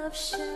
of shadows.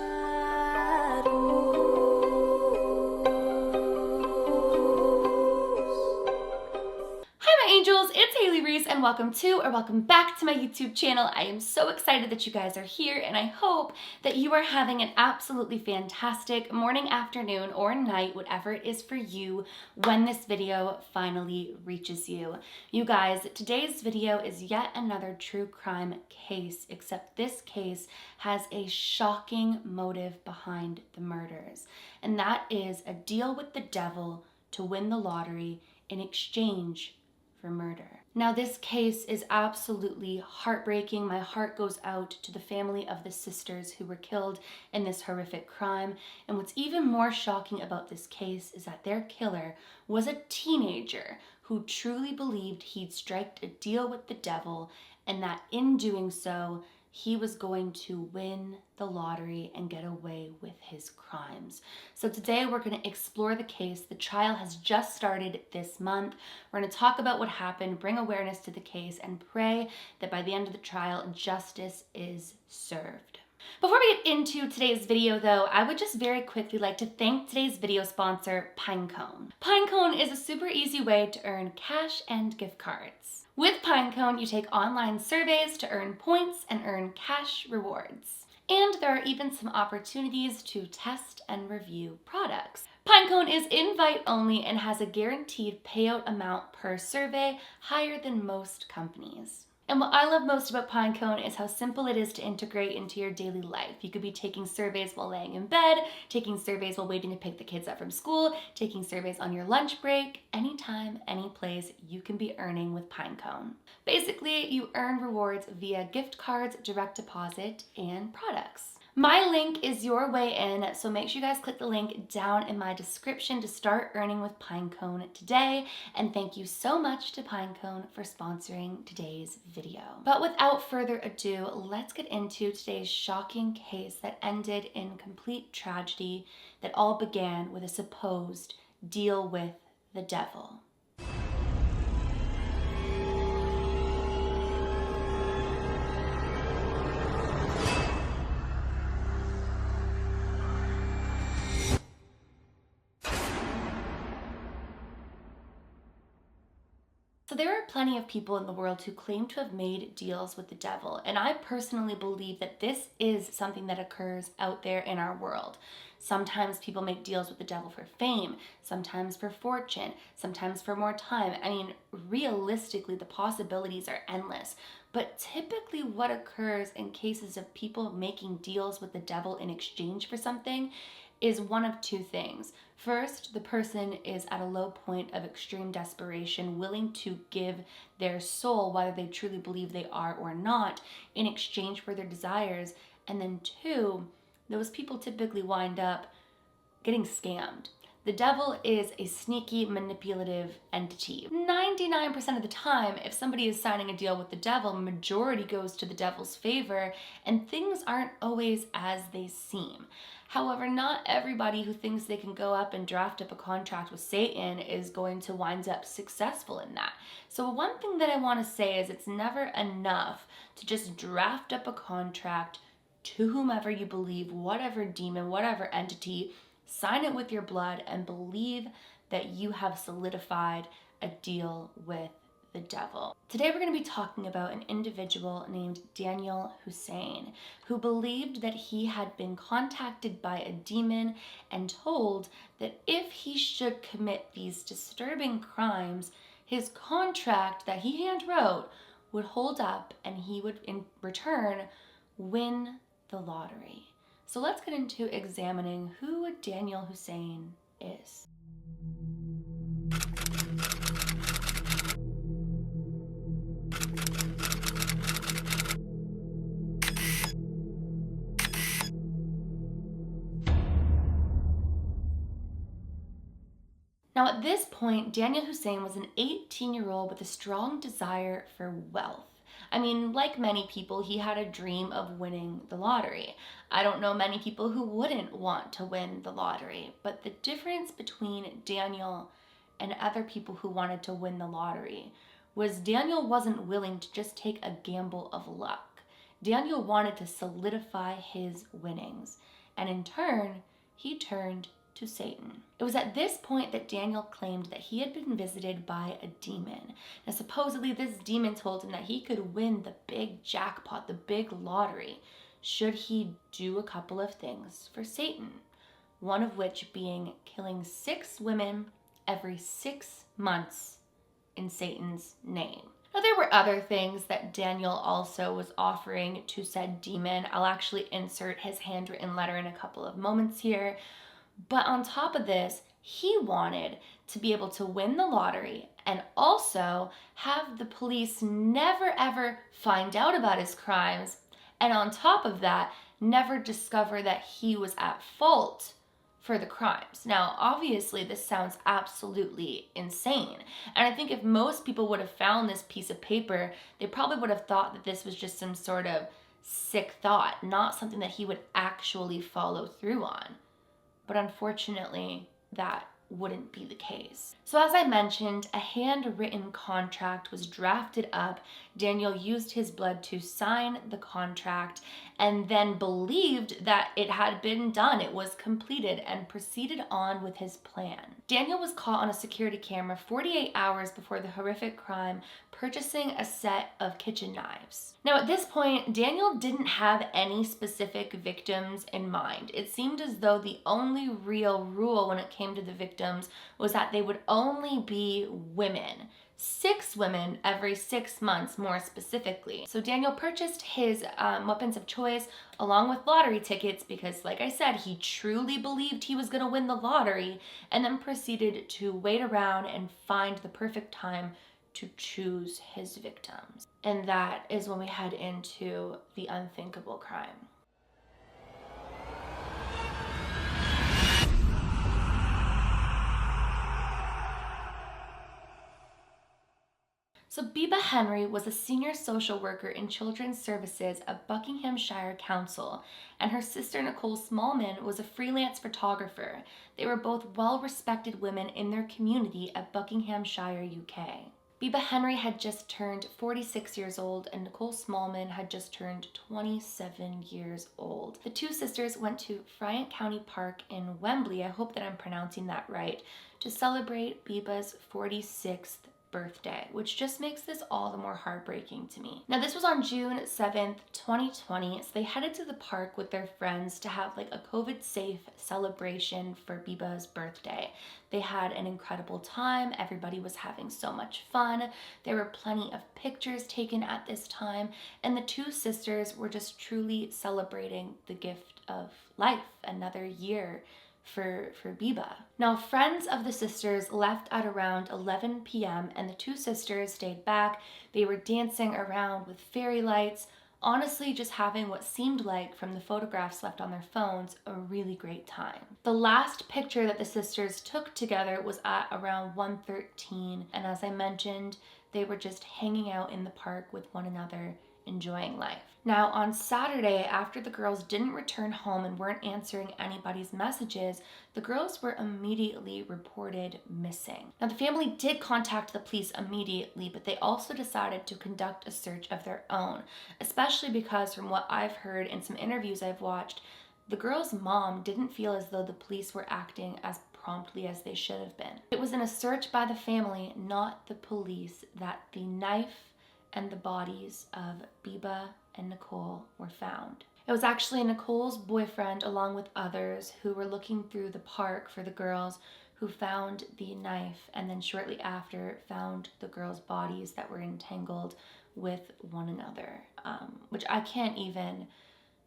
Hi my angels, it's Hailey Reese and welcome back to my YouTube channel. I am so excited that you guys are here and I hope that you are having an absolutely fantastic morning, afternoon, or night, whatever it is for you when this video finally reaches you. You guys, today's video is yet another true crime case, except this case has a shocking motive behind the murders, and that is a deal with the devil to win the lottery in exchange for murder. Now, this case is absolutely heartbreaking. My heart goes out to the family of the sisters who were killed in this horrific crime. And what's even more shocking about this case is that their killer was a teenager who truly believed he'd striked a deal with the devil and that in doing so, he was going to win the lottery and get away with his crimes. So today we're going to explore the case. The trial has just started this month. We're going to talk about what happened, bring awareness to the case, and pray that by the end of the trial, justice is served. Before we get into today's video though, I would just very quickly like to thank today's video sponsor, Pinecone. Pinecone is a super easy way to earn cash and gift cards. With Pinecone, you take online surveys to earn points and earn cash rewards. And there are even some opportunities to test and review products. Pinecone is invite only and has a guaranteed payout amount per survey, higher than most companies. And what I love most about Pinecone is how simple it is to integrate into your daily life. You could be taking surveys while laying in bed, taking surveys while waiting to pick the kids up from school, taking surveys on your lunch break, anytime, any place, you can be earning with Pinecone. Basically, you earn rewards via gift cards, direct deposit, and products. My link is your way in, so make sure you guys click the link down in my description to start earning with Pinecone today. And thank you so much to Pinecone for sponsoring today's video. But without further ado, let's get into today's shocking case that ended in complete tragedy that all began with a supposed deal with the devil. So there are plenty of people in the world who claim to have made deals with the devil, and I personally believe that this is something that occurs out there in our world. Sometimes people make deals with the devil for fame, sometimes for fortune, sometimes for more time. I mean, realistically, the possibilities are endless. But typically what occurs in cases of people making deals with the devil in exchange for something is one of two things. First, the person is at a low point of extreme desperation, willing to give their soul, whether they truly believe they are or not, in exchange for their desires. And then two, those people typically wind up getting scammed. The devil is a sneaky, manipulative entity. 99% of the time, if somebody is signing a deal with the devil, majority goes to the devil's favor, and things aren't always as they seem. However, not everybody who thinks they can go up and draft up a contract with Satan is going to wind up successful in that. So one thing that I want to say is it's never enough to just draft up a contract to whomever you believe, whatever demon, whatever entity, sign it with your blood and believe that you have solidified a deal with the devil. Today we're going to be talking about an individual named Daniel Hussein, who believed that he had been contacted by a demon and told that if he should commit these disturbing crimes, his contract that he hand wrote would hold up and he would in return win the lottery. So let's get into examining who Daniel Hussein is. Now at this point, Daniel Hussein was an 18-year-old with a strong desire for wealth. I mean, like many people, he had a dream of winning the lottery. I don't know many people who wouldn't want to win the lottery, but the difference between Daniel and other people who wanted to win the lottery was Daniel wasn't willing to just take a gamble of luck. Daniel wanted to solidify his winnings, and in turn, he turned to Satan. It was at this point that Daniel claimed that he had been visited by a demon. Now, supposedly, this demon told him that he could win the big jackpot, the big lottery, should he do a couple of things for Satan. One of which being killing 6 women every 6 months in Satan's name. Now, there were other things that Daniel also was offering to said demon. I'll actually insert his handwritten letter in a couple of moments here. But on top of this, he wanted to be able to win the lottery and also have the police never ever find out about his crimes. And on top of that, never discover that he was at fault for the crimes. Now, obviously, this sounds absolutely insane. And I think if most people would have found this piece of paper, they probably would have thought that this was just some sort of sick thought, not something that he would actually follow through on. But unfortunately, that wouldn't be the case. So as I mentioned, a handwritten contract was drafted up. Daniel used his blood to sign the contract and then believed that it had been done. It was completed and proceeded on with his plan. Daniel was caught on a security camera 48 hours before the horrific crime, purchasing a set of kitchen knives. Now at this point, Daniel didn't have any specific victims in mind. It seemed as though the only real rule when it came to the victims was that they would only be women. 6 women every 6 months, more specifically. So Daniel purchased his weapons of choice along with lottery tickets because, like I said, he truly believed he was going to win the lottery, and then proceeded to wait around and find the perfect time to choose his victims. And that is when we head into the unthinkable crime. So Biba Henry was a senior social worker in children's services at Buckinghamshire Council, and her sister Nicole Smallman was a freelance photographer. They were both well-respected women in their community at Buckinghamshire, UK. Biba Henry had just turned 46 years old, and Nicole Smallman had just turned 27 years old. The two sisters went to Friant County Park in Wembley, I hope that I'm pronouncing that right, to celebrate Biba's 46th birthday, which just makes this all the more heartbreaking to me. Now, this was on June 7th, 2020, so they headed to the park with their friends to have like a COVID-safe celebration for Biba's birthday. They had an incredible time. Everybody was having so much fun. There were plenty of pictures taken at this time, and the two sisters were just truly celebrating the gift of life, another year for Biba. Now, friends of the sisters left at around 11 p.m. and the two sisters stayed back. They were dancing around with fairy lights, honestly just having what seemed like, from the photographs left on their phones, a really great time. The last picture that the sisters took together was at around 1:13, and as I mentioned, they were just hanging out in the park with one another, enjoying life. Now, on Saturday, after the girls didn't return home and weren't answering anybody's messages, the girls were immediately reported missing. Now, the family did contact the police immediately, but they also decided to conduct a search of their own, especially because from what I've heard in some interviews I've watched, the girl's mom didn't feel as though the police were acting as promptly as they should have been. It was in a search by the family, not the police, that the knife and the bodies of Biba and Nicole were found. It was actually Nicole's boyfriend, along with others who were looking through the park for the girls, who found the knife, and then shortly after found the girls' bodies that were entangled with one another, which I can't even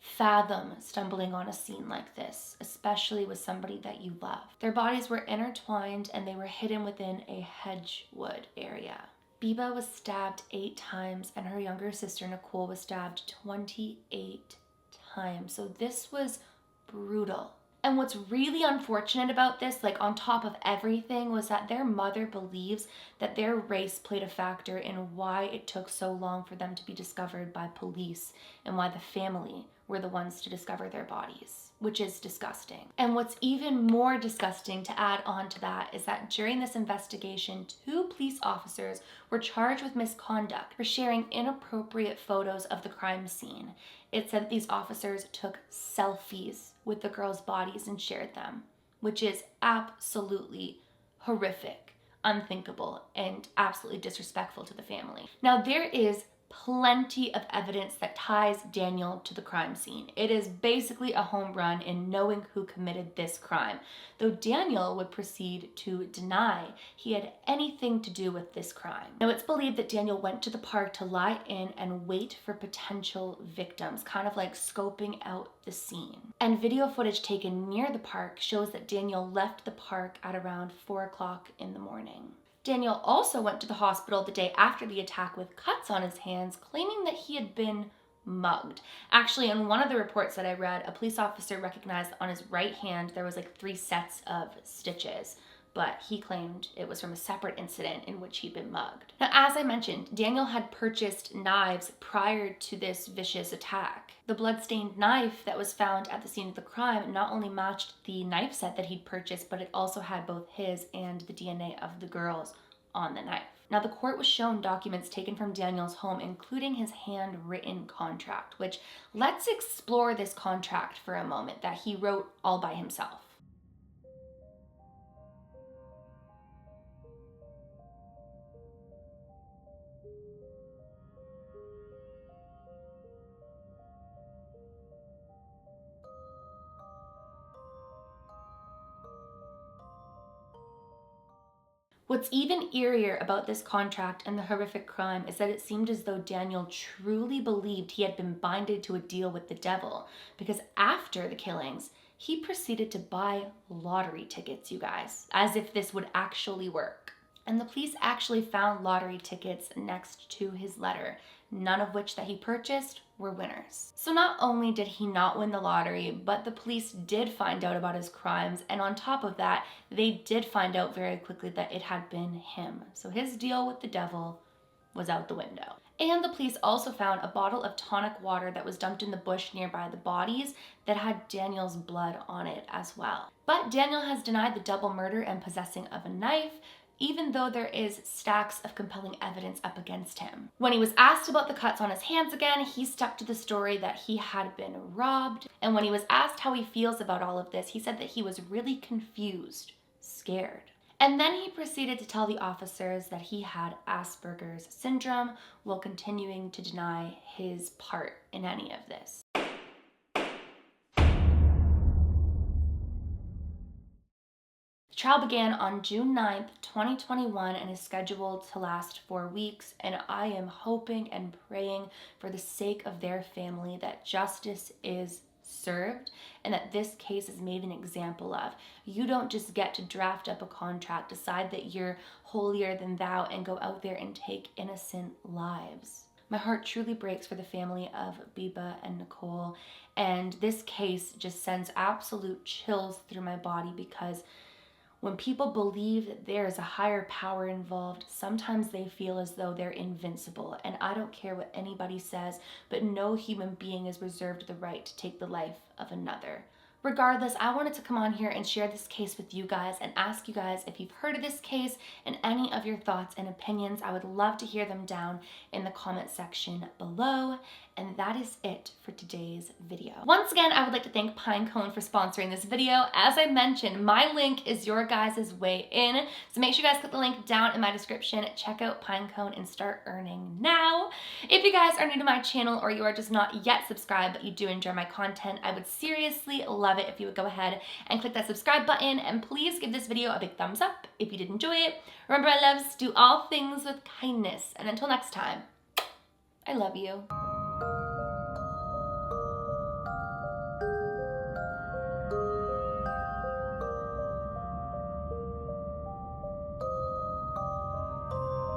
fathom stumbling on a scene like this, especially with somebody that you love. Their bodies were intertwined and they were hidden within a hedgewood area. Biba was stabbed 8 times and her younger sister Nicole was stabbed 28 times. So this was brutal. And what's really unfortunate about this, like on top of everything, was that their mother believes that their race played a factor in why it took so long for them to be discovered by police and why the family were the ones to discover their bodies, which is disgusting. And what's even more disgusting to add on to that is that during this investigation, 2 police officers were charged with misconduct for sharing inappropriate photos of the crime scene. It said that these officers took selfies with the girls' bodies and shared them, which is absolutely horrific, unthinkable, and absolutely disrespectful to the family. Now, there is plenty of evidence that ties Daniel to the crime scene. It is basically a home run in knowing who committed this crime, though Daniel would proceed to deny he had anything to do with this crime. Now, it's believed that Daniel went to the park to lie in and wait for potential victims, kind of like scoping out the scene. And video footage taken near the park shows that Daniel left the park at around 4 o'clock in the morning. Daniel also went to the hospital the day after the attack with cuts on his hands, claiming that he had been mugged. Actually, in one of the reports that I read, a police officer recognized on his right hand there was like 3 sets of stitches, but he claimed it was from a separate incident in which he'd been mugged. Now, as I mentioned, Daniel had purchased knives prior to this vicious attack. The bloodstained knife that was found at the scene of the crime not only matched the knife set that he'd purchased, but it also had both his and the DNA of the girls on the knife. Now, the court was shown documents taken from Daniel's home, including his handwritten contract, which let's explore this contract for a moment that he wrote all by himself. What's even eerier about this contract and the horrific crime is that it seemed as though Daniel truly believed he had been binded to a deal with the devil, because after the killings, he proceeded to buy lottery tickets, you guys, as if this would actually work. And the police actually found lottery tickets next to his letter, none of which that he purchased were winners. So not only did he not win the lottery, but the police did find out about his crimes, and on top of that, they did find out very quickly that it had been him. So his deal with the devil was out the window. And the police also found a bottle of tonic water that was dumped in the bush nearby the bodies that had Daniel's blood on it as well. But Daniel has denied the double murder and possessing of a knife, even though there is stacks of compelling evidence up against him. When he was asked about the cuts on his hands again, he stuck to the story that he had been robbed. And when he was asked how he feels about all of this, he said that he was really confused, scared. And then he proceeded to tell the officers that he had Asperger's syndrome while continuing to deny his part in any of this. The trial began on June 9th, 2021 and is scheduled to last 4 weeks, and I am hoping and praying for the sake of their family that justice is served and that this case is made an example of. You don't just get to draft up a contract, decide that you're holier than thou, and go out there and take innocent lives. My heart truly breaks for the family of Biba and Nicole, and this case just sends absolute chills through my body, because when people believe that there is a higher power involved, sometimes they feel as though they're invincible. And I don't care what anybody says, but no human being is reserved the right to take the life of another. Regardless, I wanted to come on here and share this case with you guys and ask you guys if you've heard of this case and any of your thoughts and opinions. I would love to hear them down in the comment section below. And that is it for today's video. Once again, I would like to thank Pinecone for sponsoring this video. As I mentioned, my link is your guys' way in. So make sure you guys click the link down in my description. Check out Pinecone and start earning now. If you guys are new to my channel or you are just not yet subscribed but you do enjoy my content, I would seriously love it if you would go ahead and click that subscribe button, and please give this video a big thumbs up if you did enjoy it. Remember, my loves, do all things with kindness, and until next time, I love you.